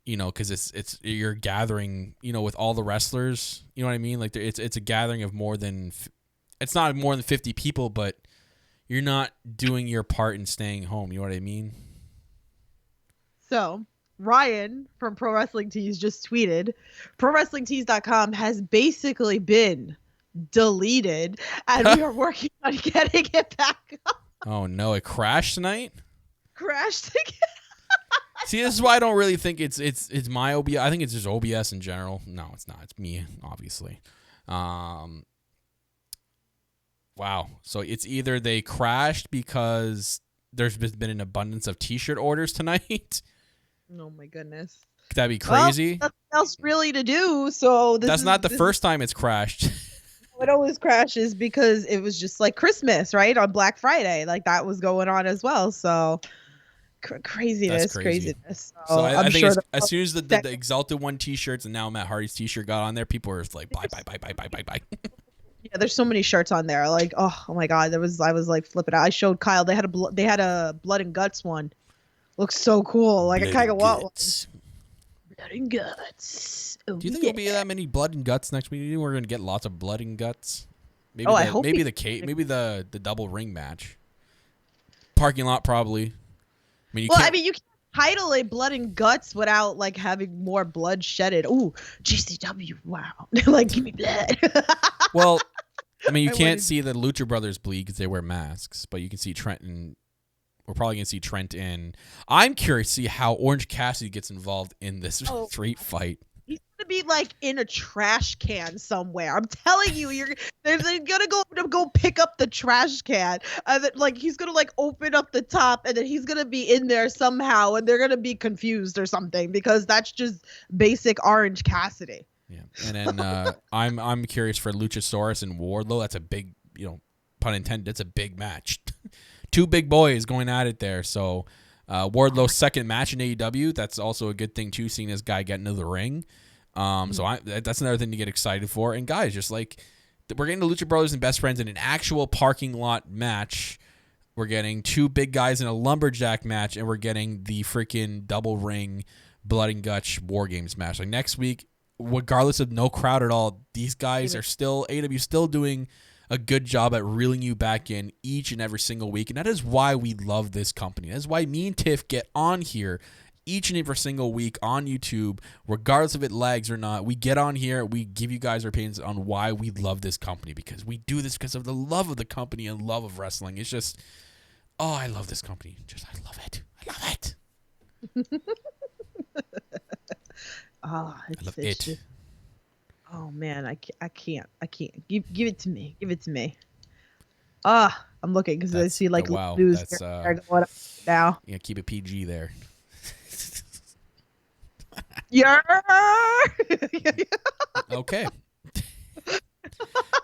Because you're gathering, with all the wrestlers, you know what I mean? Like it's a gathering of it's not more than 50 people, but you're not doing your part in staying home. You know what I mean? So Ryan from Pro Wrestling Tees just tweeted, ProWrestlingTees.com has basically been deleted, and we are working on getting it back up. Oh no, it crashed tonight? Crashed again. See, this is why I don't really think it's my OBS. I think it's just OBS in general. No, it's not. It's me, obviously. Wow. So it's either they crashed because there's been an abundance of T-shirt orders tonight. Oh my goodness. Could that be crazy? Well, nothing else really to do. So that's not the first time it's crashed. It always crashes because it was just like Christmas, right? On Black Friday, like that was going on as well. So. Craziness. So I think sure as soon as the Exalted One T-shirts and now Matt Hardy's T-shirt got on there, people were like, buy. Yeah, there's so many shirts on there. Like, oh my God, I was like flipping out. I showed Kyle. They had a blood and guts one. Looks so cool. Like I kind of want one. Blood and guts. Oh, do you think there'll be that many blood and guts next week? We're gonna get lots of blood and guts. Maybe I hope maybe the double ring match. Parking lot probably. You can't title a blood and guts without like having more blood shedded. Ooh, GCW, wow. Like, give me blood. Well, you can't see the Lucha Brothers bleed because they wear masks, but you can see Trent and we're probably going to see Trent in. I'm curious to see how Orange Cassidy gets involved in this street fight. He's gonna be like in a trash can somewhere. I'm telling you, they're gonna go pick up the trash can, and then, like he's gonna like open up the top, and then he's gonna be in there somehow, and they're gonna be confused or something because that's just basic Orange Cassidy. Yeah, and then I'm curious for Luchasaurus and Wardlow. That's a big, pun intended. It's a big match. Two big boys going at it there. So. Wardlow's second match in AEW. That's also a good thing too, seeing this guy get into the ring. So that's another thing to get excited for. And guys, just like we're getting the Lucha Brothers and Best Friends in an actual parking lot match. We're getting two big guys in a lumberjack match, and we're getting the freaking double ring blood and guts War Games match. Like next week, regardless of no crowd at all, these guys are still still doing a good job at reeling you back in each and every single week. And that is why we love this company. That is why me and Tiff get on here each and every single week on YouTube, regardless if it lags or not. We get on here, we give you guys our opinions on why we love this company, because we do this because of the love of the company and love of wrestling. It's just, I love this company. I love it. I love it. It's just, oh man, I can't. Give it to me. Give it to me. I'm looking because I see like news going up now. Yeah, keep it PG there. Yeah. Okay.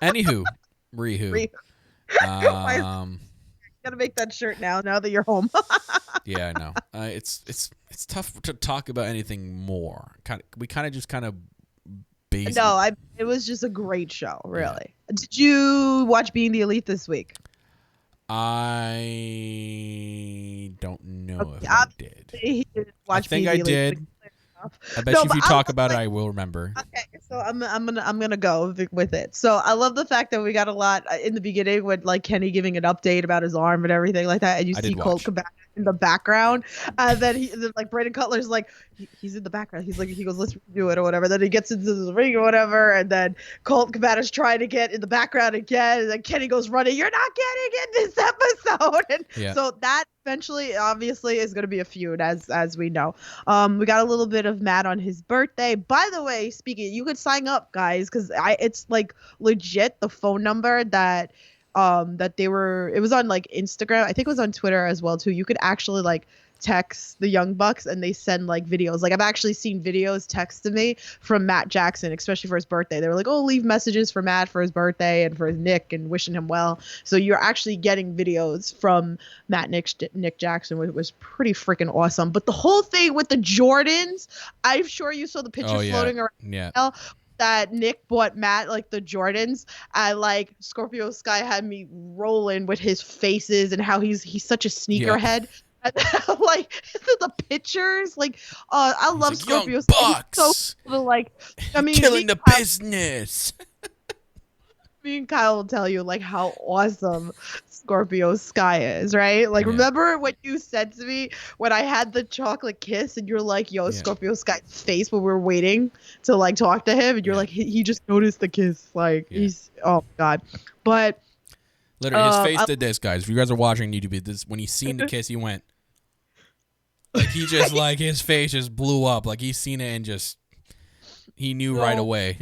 Anywho, Rihu. Gotta make that shirt now that you're home. Yeah, I know. It's tough to talk about anything more. We just basic. No, it was just a great show, really. Yeah. Did you watch Being the Elite this week? I don't know if I did. I think I did. I bet you if you talk about it, I will remember. Okay, so I'm gonna go with it. So I love the fact that we got a lot in the beginning with like Kenny giving an update about his arm and everything like that, and you see Colt come back in the background, and then like Brandon Cutler's like he's in the background. He goes let's do it or whatever. Then he gets into the ring or whatever, and then Colt Cabana's trying to get in the background again, and then Kenny goes running. You're not getting in this episode, and so that eventually obviously is going to be a feud as we know. We got a little bit of Matt on his birthday. By the way, speaking, you could sign up, guys, because it's like legit the phone number that it was on like Instagram. I think it was on Twitter as well too. You could actually like text the Young Bucks and they send like videos. Like I've actually seen videos text to me from Matt Jackson, especially for his birthday. They were like, oh, leave messages for Matt for his birthday and for his Nick and wishing him well. So you're actually getting videos from Matt Nick Jackson, which was pretty freaking awesome. But the whole thing with the Jordans, I'm sure you saw the picture floating around. Yeah. That Nick bought Matt like the Jordans, and like Scorpio Sky had me rolling with his faces and how he's such a sneakerhead. Like the pictures, like I love like, Scorpio Sky. So like, I mean, killing the business. Me and Kyle will tell you like how awesome Scorpio Sky is, right? Like, remember what you said to me when I had the chocolate kiss, and you're like, "Yo, Scorpio Sky's face," when we were waiting to like talk to him, and you're like, he just noticed the kiss, like he's oh god, but. Literally, his face did this, guys. If you guys are watching YouTube, this when he seen the kiss, he went like he just like his face just blew up, like he's seen it and just he knew right away.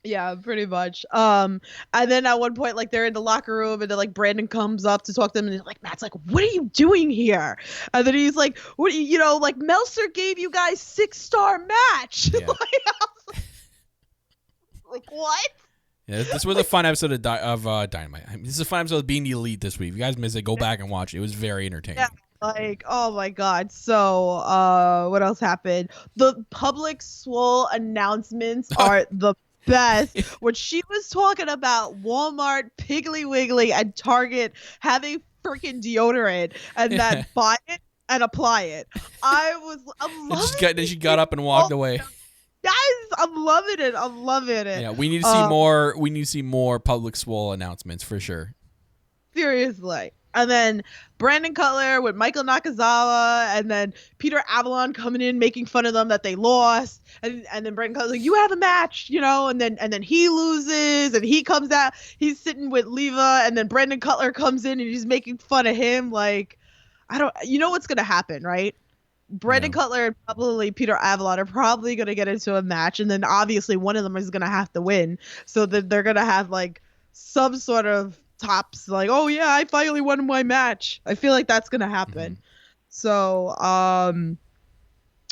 Yeah, pretty much. And then at one point, like they're in the locker room, and then like Brandon comes up to talk to them, and like Matt's like, "What are you doing here?" And then he's like, "What? Like Meltzer gave you guys 6-star match." Yeah. Like what? Yeah, this was a fun episode of Dynamite. This is a fun episode of Being the Elite this week. If you guys missed it, go back and watch it. It was very entertaining. Yeah, like, oh my god. So, what else happened? The public swole announcements are the best. When she was talking about Walmart, Piggly Wiggly, and Target having freaking deodorant, and then buy it and apply it. I'm loving it. Then she got up and walked away. Guys, I'm loving it. Yeah, we need to see more. We need to see more public swole announcements for sure. Seriously. And then Brandon Cutler with Michael Nakazawa, and then Peter Avalon coming in making fun of them that they lost, and then Brandon Cutler's like, "You have a match, and then he loses, and he comes out, he's sitting with Leva, and then Brandon Cutler comes in and he's making fun of him. Like, you know what's gonna happen, right? Brandon Cutler and probably Peter Avalon are probably going to get into a match, and then obviously one of them is going to have to win. So that they're going to have like some sort of tops like, "Oh yeah, I finally won my match." I feel like that's going to happen. Mm-hmm. So,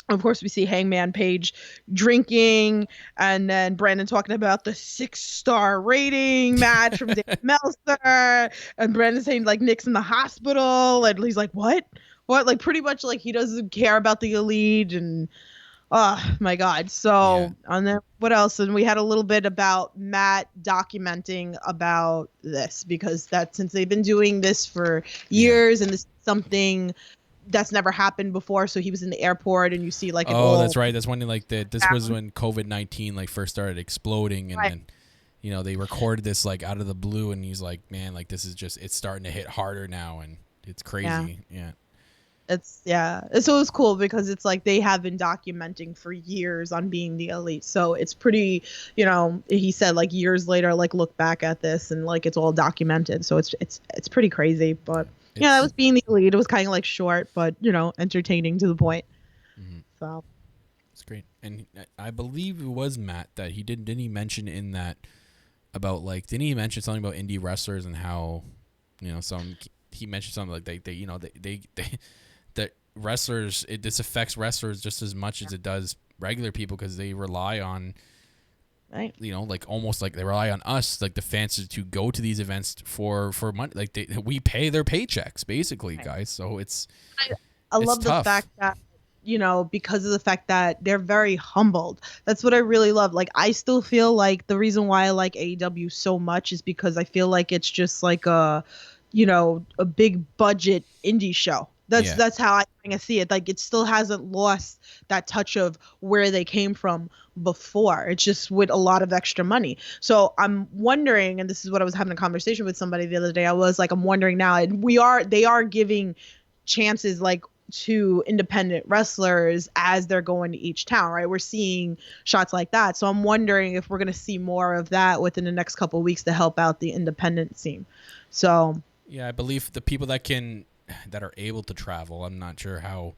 of course, we see Hangman Page drinking, and then Brandon talking about the 6-star rating match from Dave Meltzer, and Brandon saying like Nick's in the hospital, and he's like, "What?" Like pretty much like he doesn't care about the Elite, and oh my god. So and then what else? And we had a little bit about Matt documenting about this, because since they've been doing this for years, and this is something that's never happened before. So he was in the airport, and you see like that's right. That's when this was when COVID-19 like first started exploding, and then they recorded this like out of the blue, and he's like, "Man, like this is just it's starting to hit harder now, and it's crazy." Yeah. So it's cool because it's like they have been documenting for years on Being the Elite. So it's pretty, he said like years later, like look back at this and like it's all documented. So it's pretty crazy. But that was Being the Elite. It was kind of like short, but entertaining to the point. Mm-hmm. So It's great. And I believe it was Matt that didn't he mention in that about like, didn't he mention something about indie wrestlers and how, he mentioned something like they that wrestlers, this affects wrestlers just as much as it does regular people because they rely on, right, like almost like they rely on us, like the fans, to go to these events for money. Like we pay their paychecks basically, right, guys. So I love tough. The fact that, because of the fact that they're very humbled. That's what I really love. Like, I still feel like the reason why I like AEW so much is because I feel like it's just like a big budget indie show. That's how I kind of see it. Like, it still hasn't lost that touch of where they came from before. It's just with a lot of extra money. So I'm wondering, and this is what I was having a conversation with somebody the other day. I was like, I'm wondering now, and they are giving chances like to independent wrestlers as they're going to each town, right? We're seeing shots like that. So I'm wondering if we're going to see more of that within the next couple of weeks to help out the independent scene. So yeah, I believe the people that are able to travel, I'm not sure how,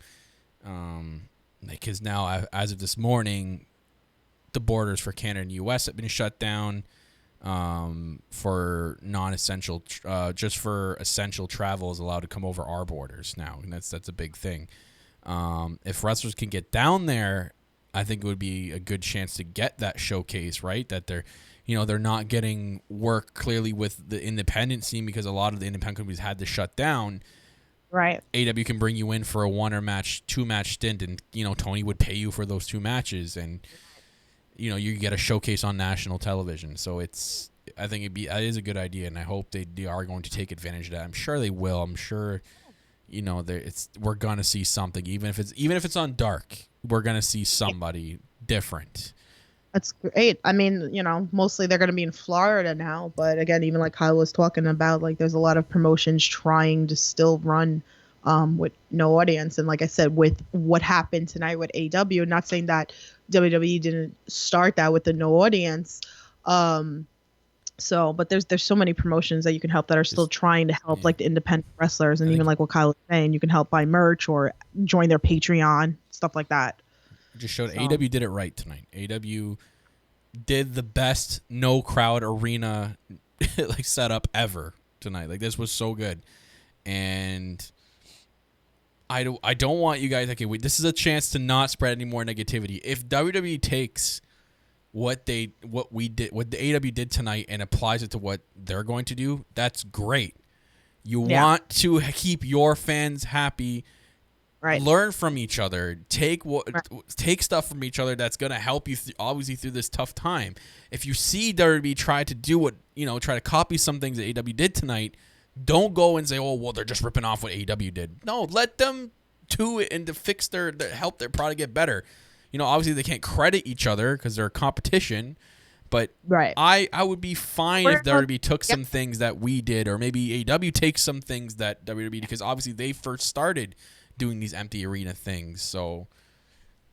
because now as of this morning, the borders for Canada and US have been shut down for non-essential, just for essential travel is allowed to come over our borders now, and that's a big thing. If wrestlers can get down there, I think it would be a good chance to get that showcase, right? That they're not getting work clearly with the independent scene because a lot of the independent companies had to shut down. Right. AEW can bring you in for a 2-match stint, and Tony would pay you for those 2 matches, and you get a showcase on national television. So I think it is a good idea, and I hope they are going to take advantage of that. I'm sure they will. I'm sure we're gonna see something, even if it's on Dark, we're gonna see somebody different. That's great. I mean, mostly they're going to be in Florida now. But again, even like Kyle was talking about, like there's a lot of promotions trying to still run with no audience. And like I said, with what happened tonight with AEW, not saying that WWE didn't start that with the no audience. But there's so many promotions that you can help that are still trying to help like the independent wrestlers. And even like what Kyle was saying, you can help buy merch or join their Patreon, stuff like that. Just showed AEW did it right tonight. AEW did the best no crowd arena like setup ever tonight. Like, this was so good, and I don't want you guys. Okay, wait, this is a chance to not spread any more negativity. If WWE takes what the AEW did tonight and applies it to what they're going to do, that's great. You want to keep your fans happy. Right. Learn from each other. Take stuff from each other that's going to help you obviously through this tough time. If you see WWE try to copy some things that AEW did tonight, don't go and say, "Oh, well, they're just ripping off what AEW did." No, let them do it and to fix help their product get better. Obviously they can't credit each other because they're a competition, but right. I would be fine if WWE took some things that we did, or maybe AEW takes some things that WWE, because obviously they first started doing these empty arena things. So,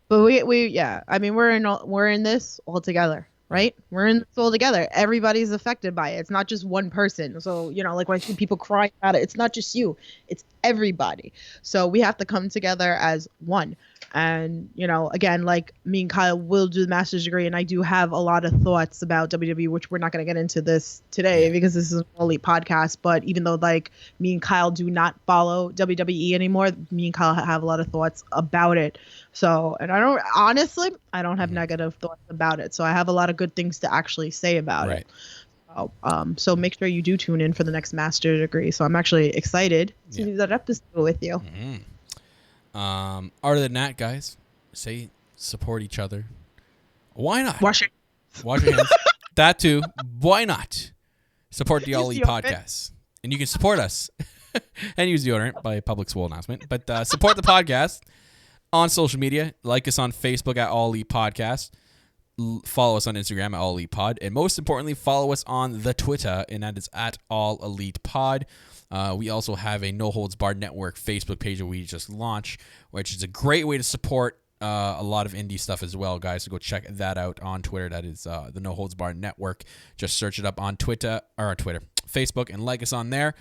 but we're in this all together, right? We're in this all together. Everybody's affected by it. It's not just one person. So like when I see people cry about it, it's not just you, it's everybody. So we have to come together as one. And again, like me and Kyle will do the master's degree, and I do have a lot of thoughts about WWE, which we're not going to get into this today because this is an Elite podcast. But even though like me and Kyle do not follow WWE anymore, me and Kyle have a lot of thoughts about it. So, and I don't have negative thoughts about it. So I have a lot of good things to actually say about it. So make sure you do tune in for the next master's degree. So I'm actually excited to do that episode with you. Mm-hmm. Other than that, guys, support each other. Why not? Wash your hands. That too. Why not? Support the All Elite podcast. And you can support us and use deodorant by public school announcement. But support the podcast on social media. Like us on Facebook at All Elite Podcast. Follow us on Instagram at All Elite Pod. And most importantly, follow us on the Twitter, and that is at All Elite Pod. We also have a No Holds Barred Network Facebook page that we just launched, which is a great way to support a lot of indie stuff as well, guys. So go check that out on Twitter. That is the No Holds Barred Network. Just search it up on Facebook, and like us on there.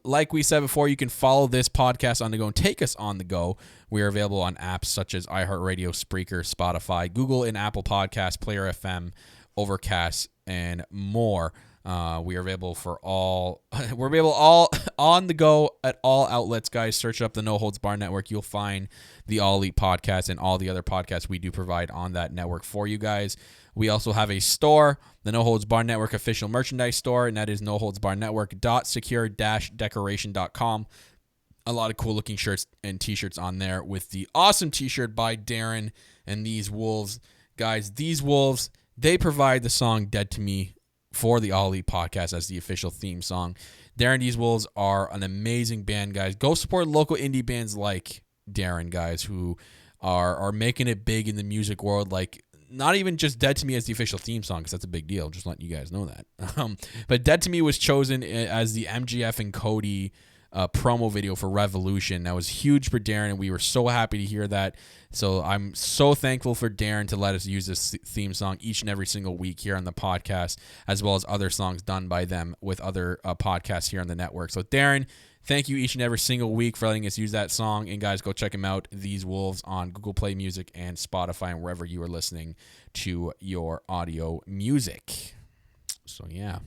Like we said before, you can follow this podcast on the go and take us on the go. We are available on apps such as iHeartRadio, Spreaker, Spotify, Google and Apple Podcasts, Player FM, Overcast, and more. We are available for all. We're available all on the go at all outlets, guys. Search up the No Holds Bar Network. You'll find the All Elite Podcast and all the other podcasts we do provide on that network for you guys. We also have a store, the No Holds Bar Network official merchandise store, and that is noholdsbarnetwork.secure-decoration.com. A lot of cool looking shirts and t-shirts on there with the awesome t-shirt by Darren and these Wolves. Guys, these Wolves, they provide the song Dead to Me for the All Elite Podcast as the official theme song. Darren, these Wolves are an amazing band, guys. Go support local indie bands like Darren, guys, who are making it big in the music world. Like, not even just Dead to Me as the official theme song, because that's a big deal. Just letting you guys know that. But Dead to Me was chosen as the MGF and Cody promo video for Revolution. That was huge for Darren, and we were so happy to hear that. So I'm so thankful for Darren to let us use this theme song each and every single week here on the podcast, as well as other songs done by them with other podcasts here on the network. So Darren, thank you each and every single week for letting us use that song. And guys, go check him out, These Wolves, on Google Play Music and Spotify and wherever you are listening to your audio music. So yeah.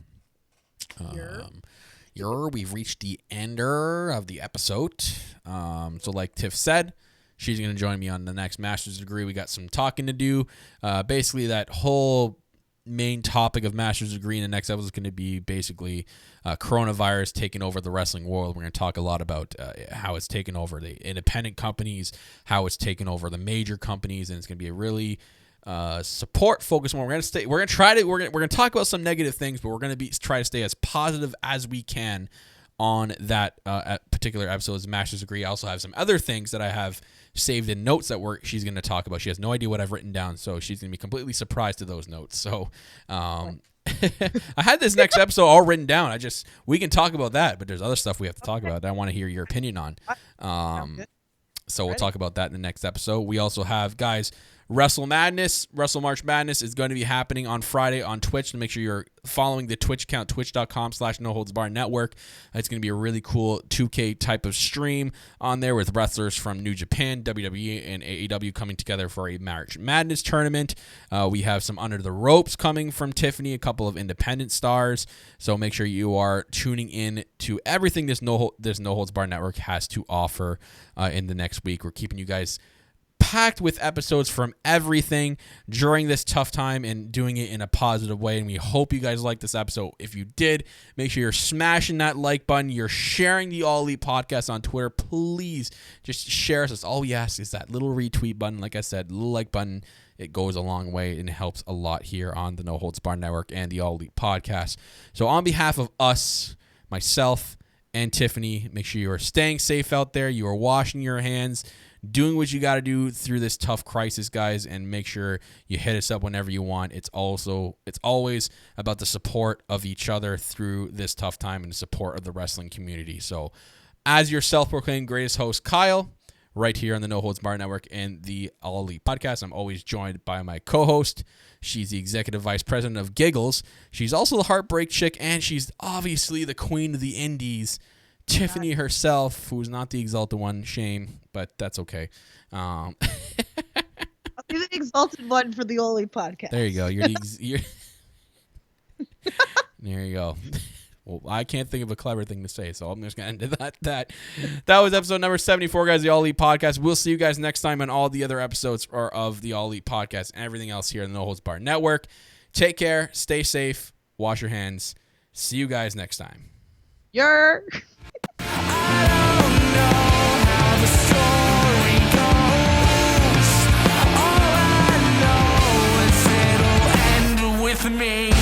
We've reached the ender of the episode. So like Tiff said, she's going to join me on the next master's degree. We got some talking to do. Basically, that whole main topic of master's degree in the next episode is going to be basically coronavirus taking over the wrestling world. We're going to talk a lot about how it's taken over the independent companies, how it's taken over the major companies, and it's going to be a really support focused one. We're going to talk about some negative things, but we're going to try to stay as positive as we can on that particular episode's master's degree. I also have some other things that I have saved in notes that she's going to talk about. She has no idea what I've written down, so she's going to be completely surprised to those notes. So I had this next episode all written down. We can talk about that, but there's other stuff we have to talk about that I want to hear your opinion on. So we'll talk about that in the next episode. We also have, guys, Wrestle March Madness is going to be happening on Friday on Twitch. To make sure you're following the Twitch account, twitch.com/NoHoldsBarNetwork. It's going to be a really cool 2K type of stream on there with wrestlers from New Japan, WWE, and AEW coming together for a March Madness tournament. We have some Under the Ropes coming from Tiffany, a couple of independent stars. So make sure you are tuning in to everything this No Holds Bar Network has to offer in the next week. We're keeping you guys packed with episodes from everything during this tough time and doing it in a positive way, and we hope you guys like this episode. If you did, make sure you're smashing that like button, you're sharing the All Elite Podcast on Twitter. Please just share us. That's all we ask, is that little retweet button. Like I said, little like button, it goes a long way and it helps a lot here on the No Holds Bar Network and the All Elite Podcast. So on behalf of us, myself and Tiffany, make sure you are staying safe out there, you are washing your hands, doing what you got to do through this tough crisis, guys, and make sure you hit us up whenever you want. It's always about the support of each other through this tough time and the support of the wrestling community. So as your self-proclaimed greatest host, Kyle, right here on the No Holds Bar Network and the All Elite Podcast, I'm always joined by my co-host. She's the executive vice president of Giggles. She's also the Heartbreak Chick, and she's obviously the queen of the indies, Tiffany herself, who's not the exalted one. Shame, but that's okay. I'll be the exalted one for the Oli Podcast. There you go. There you go. Well, I can't think of a clever thing to say, so I'm just going to end it at that. That was episode number 74, guys, the All Elite Podcast. We'll see you guys next time on all the other episodes of the All Elite Podcast and everything else here on the No Holds Bar Network. Take care. Stay safe. Wash your hands. See you guys next time. Yer. With me.